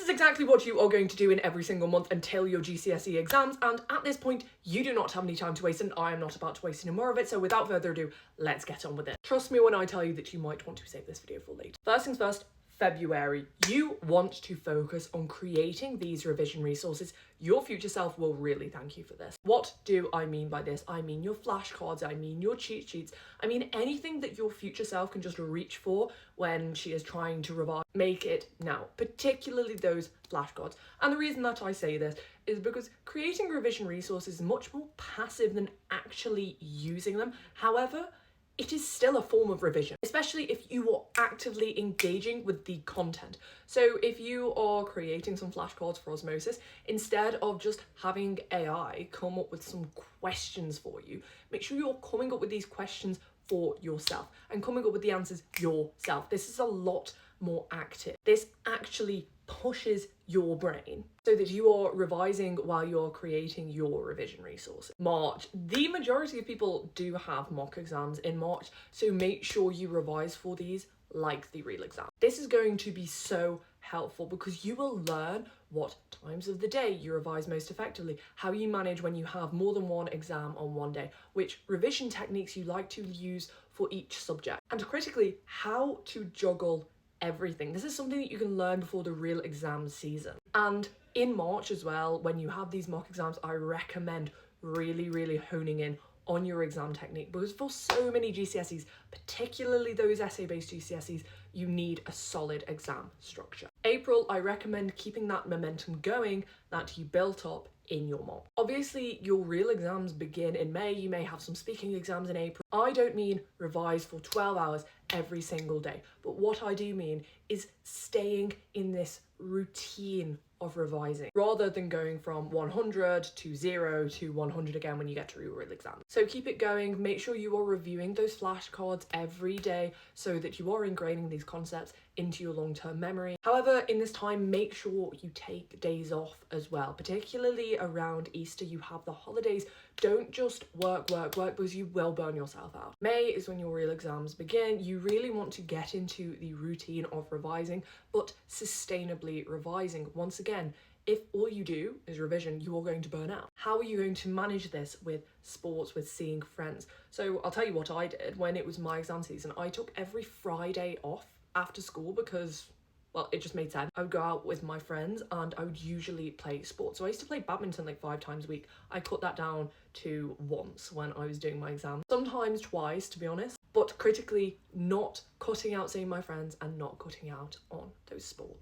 is exactly what you are going to do in every single month until your GCSE exams, and at this point you do not have any time to waste, and I am not about to waste any more of it, so without further ado, let's get on with it. Trust me when I tell you that you might want to save this video for later. First things first, February. You want to focus on creating these revision resources. Your future self will really thank you for this. What do I mean by this? I mean your flashcards, I mean your cheat sheets, I mean anything that your future self can just reach for when she is trying to revise. Make it now, particularly those flashcards. And the reason that I say this is because creating revision resources is much more passive than actually using them. However, it is still a form of revision, especially if you are actively engaging with the content. So if you are creating some flashcards for osmosis, instead of just having AI come up with some questions for you, make sure you're coming up with these questions for yourself and coming up with the answers yourself. This is a lot more active. This actually pushes your brain so that you are revising while you're creating your revision resource. March. The majority of people do have mock exams in March, so make sure you revise for these like the real exam. This is going to be so helpful because you will learn what times of the day you revise most effectively, how you manage when you have more than one exam on one day, which revision techniques you like to use for each subject, and critically, how to juggle everything. This is something that you can learn before the real exam season. And in March as well, when you have these mock exams, I recommend really honing in on your exam technique, because for so many GCSEs, particularly those essay-based GCSEs, you need a solid exam structure. April, I recommend keeping that momentum going that you built up in your mock. Obviously, your real exams begin in May. You may have some speaking exams in April. I don't mean revise for 12 hours every single day, but what I do mean is staying in this routine of revising rather than going from 100 to 0 to 100 again when you get to your real exam. So keep it going. Make sure you are reviewing those flashcards every day so that you are ingraining these concepts into your long-term memory. However, in this time, make sure you take days off as well, particularly around Easter. You have the holidays. Don't just work because you will burn yourself out. May is when your real exams begin. You really want to get into the routine of revising, but sustainably revising. Once again, if all you do is revision, you are going to burn out. How are you going to manage this with sports, with seeing friends? So I'll tell you what I did when it was my exam season. I took every Friday off after school because, well, it just made sense. I would go out with my friends and I would usually play sports. So I used to play badminton like 5 times a week. I cut that down to once when I was doing my exam. Sometimes twice, to be honest, but critically not cutting out seeing my friends and not cutting out on those sports.